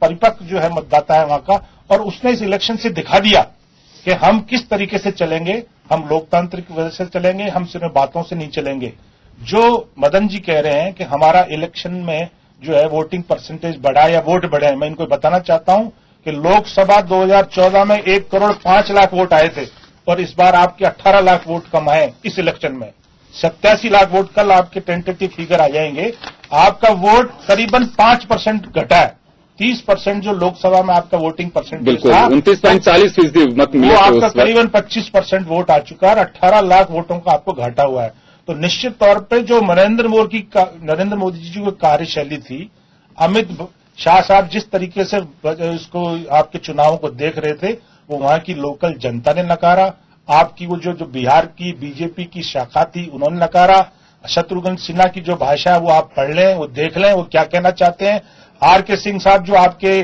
परिपक्व जो है मतदाता है वहां का, और उसने इस इलेक्शन से दिखा दिया कि हम किस तरीके से चलेंगे। हम लोकतांत्रिक वजह से चलेंगे, हम सिर्फ बातों से नहीं चलेंगे। जो मदन जी कह रहे हैं कि हमारा इलेक्शन में जो है वोटिंग परसेंटेज बढ़ा या वोट बढ़े, मैं इनको बताना चाहता हूं कि लोकसभा 2014 में 1,05,00,000 वोट आए थे और इस बार आपके 18 लाख वोट कम आए इस इलेक्शन में। 87 लाख वोट, कल आपके टेंटेटिव फिगर आ जाएंगे। आपका वोट करीबन 5% घटा है। 30% जो लोकसभा में आपका वोटिंग परसेंटेज था, 29.40% मत मिले, वो आपका करीबन 25% वोट आ चुका है। 18 लाख वोटों का आपको घाटा हुआ है। तो निश्चित तौर पे जो नरेंद्र मोदी जी की कार्यशैली थी, अमित शाह साहब जिस तरीके से इसको आपके चुनावों को देख रहे थे, वो वहां की लोकल जनता ने नकारा। आपकी वो जो बिहार की बीजेपी की शाखा थी उन्होंने नकारा। शत्रुघ्न सिन्हा की जो भाषा है वो आप पढ़ लें, वो देख लें, वो क्या कहना चाहते हैं। आर.के. सिंह साहब जो आपके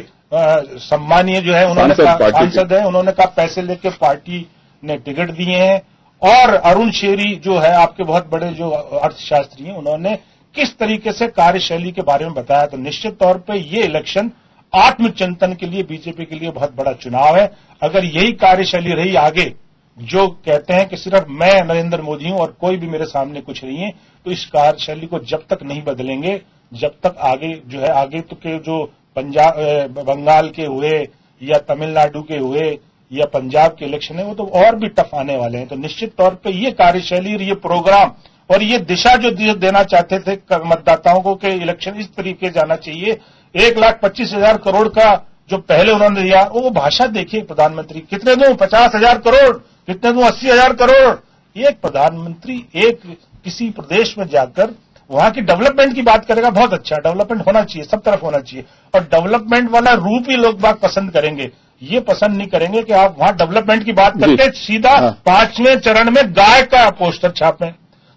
सम्मानीय जो है, उन्होंने कहा, सांसद है, उन्होंने कहा पैसे लेके पार्टी ने टिकट दिए हैं। और अरुण शेरी जो है आपके बहुत बड़े जो अर्थशास्त्री हैं, उन्होंने किस तरीके से कार्यशैली के बारे में बताया। तो निश्चित तौर पे ये इलेक्शन आत्मचिंतन के लिए, बीजेपी के लिए बहुत बड़ा चुनाव है। अगर यही कार्यशैली रही आगे, जो कहते हैं कि सिर्फ मैं नरेंद्र मोदी हूं और कोई भी मेरे सामने कुछ नहीं है, तो इस कार्यशैली को जब तक नहीं बदलेंगे, जब तक आगे जो है, आगे तो के जो बंगाल के हुए या तमिलनाडु के हुए या पंजाब के इलेक्शन है, वो तो और भी टफ आने वाले हैं। तो निश्चित तौर पे ये कार्यशैली, ये प्रोग्राम और ये दिशा जो देना चाहते थे मतदाताओं को कि इलेक्शन इस तरीके जाना चाहिए, 1,25,000 करोड़ का जो पहले उन्होंने दिया, वो भाषा देखिए प्रधानमंत्री, कितने दूं 50,000 करोड़, कितने दूं 80,000 करोड़। एक प्रधानमंत्री एक किसी प्रदेश में जाकर वहां की डेवलपमेंट की बात करेगा, बहुत अच्छा, डेवलपमेंट होना चाहिए, सब तरफ होना चाहिए, और डेवलपमेंट वाला रूप ही लोग बात पसंद करेंगे। ये पसंद नहीं करेंगे कि आप वहां डेवलपमेंट की बात करके सीधा 5वें चरण में गाय का पोस्टर छापें।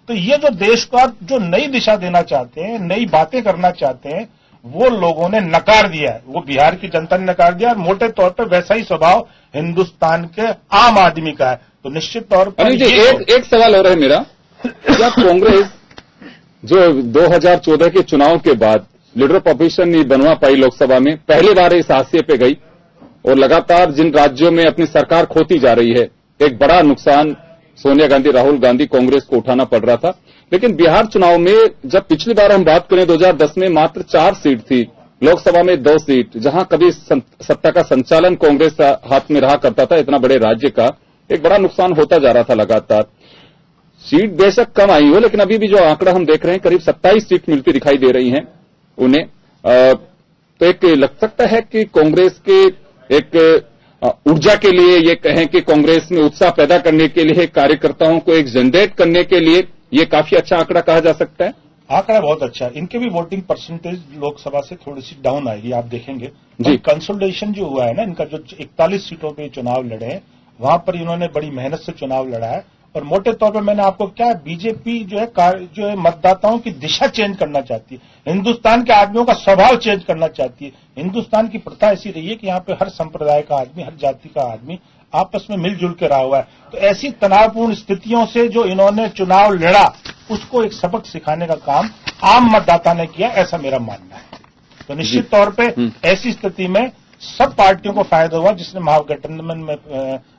तो ये जो देश का जो नई दिशा देना चाहते हैं, नई बातें करना चाहते हैं, वो लोगों ने नकार दिया है। वो बिहार की जनता ने नकार दिया और मोटे तौर पर वैसा ही स्वभाव हिंदुस्तान के आम आदमी का है। तो निश्चित तौर पर एक सवाल हो रहा है मेरा, क्या कांग्रेस जो 2014 के चुनाव के बाद लीडर ऑफ अपोजिशन नहीं बनवा पाई लोकसभा में, पहली बार इस हाशिए पे गई और लगातार जिन राज्यों में अपनी सरकार खोती जा रही है, एक बड़ा नुकसान सोनिया गांधी, राहुल गांधी, कांग्रेस को उठाना पड़ रहा था। लेकिन बिहार चुनाव में जब पिछली बार हम बात करें 2010 में मात्र 4 सीट थी, लोकसभा में 2 सीट, जहां कभी सत्ता का संचालन कांग्रेस हाथ में रहा करता था, इतना बड़े राज्य का एक बड़ा नुकसान होता जा रहा था लगातार। सीट बेशक कम आई हो, लेकिन अभी भी जो आंकड़ा हम देख रहे हैं करीब 27 सीट मिलती दिखाई दे रही हैं उन्हें। तो एक लग सकता है कि कांग्रेस के एक ऊर्जा के लिए, ये कहें कि कांग्रेस में उत्साह पैदा करने के लिए, कार्यकर्ताओं को एक जनरेट करने के लिए ये काफी अच्छा आंकड़ा कहा जा सकता है। आंकड़ा बहुत अच्छा है। इनके भी वोटिंग परसेंटेज लोकसभा से थोड़ी सी डाउन आएगी, आप देखेंगे जी। कंसोलिडेशन जो हुआ है ना, इनका जो 41 सीटों पे चुनाव लड़े हैं, वहां पर इन्होंने बड़ी मेहनत से चुनाव लड़ा है। और मोटे तौर पर मैंने आपको क्या, बीजेपी जो है मतदाताओं की दिशा चेंज करना चाहती है, हिंदुस्तान के आदमियों का स्वभाव चेंज करना चाहती है। हिंदुस्तान की प्रथा ऐसी रही है कि यहाँ पे हर संप्रदाय का आदमी, हर जाति का आदमी आपस में मिलजुल के रहा हुआ है। तो ऐसी तनावपूर्ण स्थितियों से जो इन्होंने चुनाव लड़ा, उसको एक सबक सिखाने का काम आम मतदाता ने किया, ऐसा मेरा मानना है। तो निश्चित तौर पर ऐसी स्थिति में सब पार्टियों को फायदा हुआ जिसने महागठबंधन में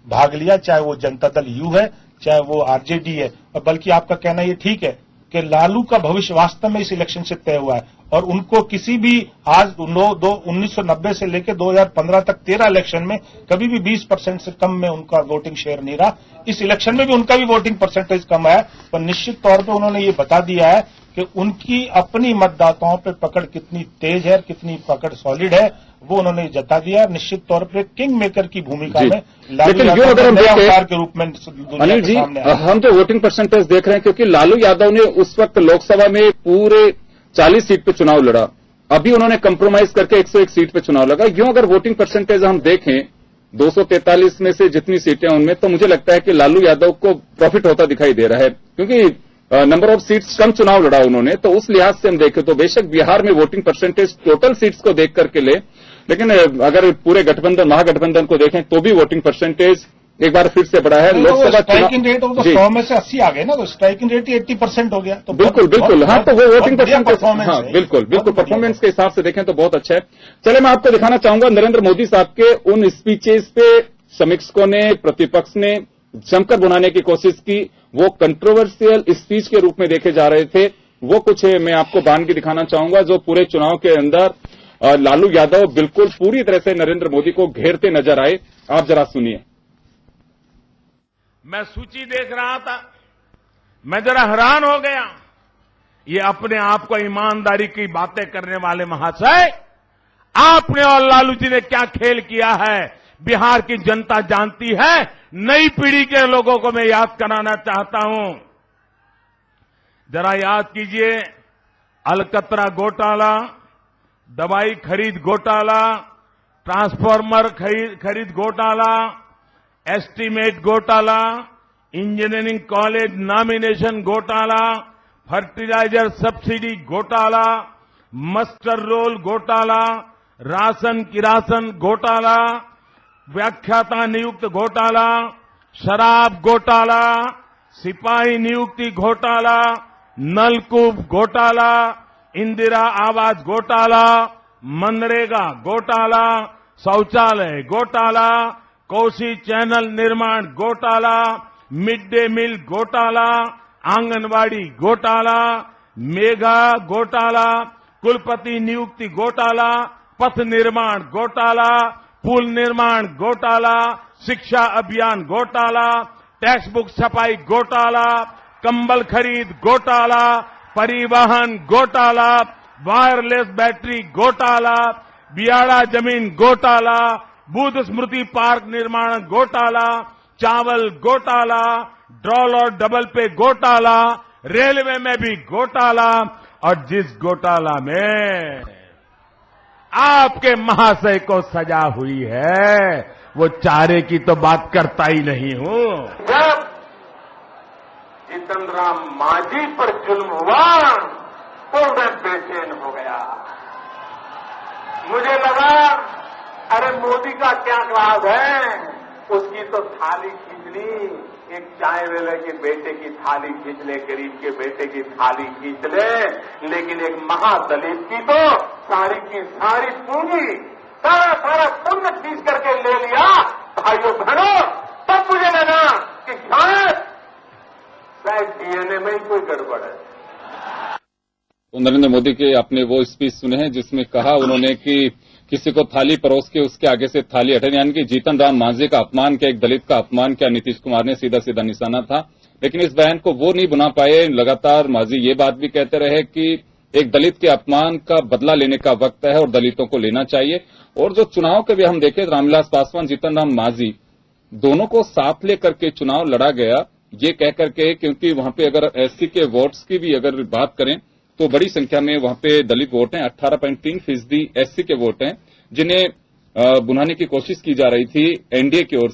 भाग लिया, चाहे वो जनता दल यू है, चाहे वो आरजेडी है। और बल्कि आपका कहना ये ठीक है कि लालू का भविष्य वास्तव में इस इलेक्शन से तय हुआ है, और उनको किसी भी आज 1990 से लेकर 2015 तक 13 इलेक्शन में कभी भी 20% से कम में उनका वोटिंग शेयर नहीं रहा। इस इलेक्शन में भी उनका भी वोटिंग परसेंटेज कम है, पर निश्चित तौर पर उन्होंने ये बता दिया है कि उनकी अपनी मतदाताओं पर पकड़ कितनी तेज है, कितनी पकड़ सॉलिड है, वो उन्होंने जता दिया। निश्चित तौर पर किंग मेकर की भूमिका में लालू यादव के रूप में अनिल जी, हम जो वोटिंग परसेंटेज देख रहे हैं, क्योंकि लालू यादव ने उस वक्त लोकसभा में पूरे 40 सीट पे चुनाव लड़ा, अभी उन्होंने कंप्रोमाइज करके 101 सीट पे चुनाव लगा। यूं अगर वोटिंग परसेंटेज हम देखें 243 में से जितनी सीटें उनमें, तो मुझे लगता है कि लालू यादव को प्रॉफिट होता दिखाई दे रहा है, क्योंकि नंबर ऑफ सीट्स कम चुनाव लड़ा उन्होंने। तो उस लिहाज से हम देखें तो बेशक बिहार में वोटिंग परसेंटेज टोटल सीट्स को देख करके ले, लेकिन अगर पूरे गठबंधन महागठबंधन को देखें तो भी वोटिंग परसेंटेज एक बार फिर से बढ़ा है। लोकसभा स्ट्राइकिंग रेट तो 100 में से 80 आ गए ना, तो स्ट्राइकिंग रेट ही 80% हो गया। तो बिल्कुल हाँ, तो वो वोटिंग परफॉर्मेंस, हाँ बिल्कुल परफॉर्मेंस के हिसाब से देखें तो बहुत अच्छा है। चले मैं आपको दिखाना चाहूंगा नरेंद्र मोदी साहब के उन स्पीचेस पे समीक्षकों ने, प्रतिपक्ष ने जमकर बुनाने की कोशिश की। वो कंट्रोवर्शियल स्पीच के रूप में देखे जा रहे थे। वो कुछ मैं आपको बांध के दिखाना चाहूंगा जो पूरे चुनाव के अंदर लालू यादव बिल्कुल पूरी तरह से नरेंद्र मोदी को घेरते नजर आए। आप जरा सुनिए। मैं सूची देख रहा था, मैं जरा हैरान हो गया। ये अपने आप को ईमानदारी की बातें करने वाले महाशय, आपने और लालू जी ने क्या खेल किया है बिहार की जनता जानती है। नई पीढ़ी के लोगों को मैं याद कराना चाहता हूं। जरा याद कीजिए, अलकतरा घोटाला, दवाई खरीद घोटाला, ट्रांसफार्मर खरीद घोटाला, एस्टीमेट घोटाला, इंजीनियरिंग कॉलेज नॉमिनेशन घोटाला, फर्टिलाइजर सब्सिडी घोटाला, मस्टर रोल घोटाला, राशन किरासन घोटाला, व्याख्याता नियुक्त घोटाला, शराब घोटाला, सिपाही नियुक्ति घोटाला, नलकूप घोटाला, इंदिरा आवास घोटाला, मनरेगा घोटाला, शौचालय घोटाला, कोसी चैनल निर्माण घोटाला, मिड डे मील घोटाला, आंगनवाड़ी घोटाला, मेगा घोटाला, कुलपति नियुक्ति घोटाला, पथ निर्माण घोटाला, पुल निर्माण घोटाला, शिक्षा अभियान घोटाला, टेक्स्ट बुक छपाई घोटाला, कंबल खरीद घोटाला, परिवहन घोटाला, वायरलेस बैटरी घोटाला, बियाड़ा जमीन घोटाला, बुद्ध स्मृति पार्क निर्माण घोटाला, चावल घोटाला, ड्रॉल और डबल पे घोटाला, रेलवे में भी घोटाला। और जिस घोटाला में आपके महाशय को सजा हुई है वो चारे की तो बात करता ही नहीं हूं। जब जीतन राम मांझी पर जुल्म हुआ तो मैं बेचैन हो गया। मुझे लगा अरे मोदी का क्या लाभ है, उसकी तो थाली खींच ली, एक चाय वाले के बेटे की थाली खींच ले, गरीब के बेटे की थाली खींच ले, लेकिन एक महादलित की तो सारी की सारी पूंजी, सारा पुण्य खींच करके ले लिया। भाइयों बहनों, तब मुझे लगा कि शायद डीएनए में ही कोई गड़बड़ है। तो नरेंद्र मोदी के आपने वो स्पीच सुने हैं जिसमें कहा उन्होंने कि किसी को थाली परोस के उसके आगे से थाली हटे, यानी कि जीतन राम मांझी का अपमान किया, एक दलित का अपमान किया नीतीश कुमार ने, सीधा सीधा निशाना था। लेकिन इस बयान को वो नहीं बुना पाए। लगातार मांझी ये बात भी कहते रहे कि एक दलित के अपमान का बदला लेने का वक्त है और दलितों को लेना चाहिए। और जो चुनाव के भी हम देखें, रामविलास पासवान, जीतन राम मांझी दोनों को साथ लेकर के चुनाव लड़ा गया, ये कह करके, क्योंकि वहां पे अगर एससी के वोट्स की भी अगर बात करें तो बड़ी संख्या में वहां पे दलित वोट हैं, 18.3% एससी के वोट हैं, जिन्हें बुनाने की कोशिश की जा रही थी एनडीए की ओर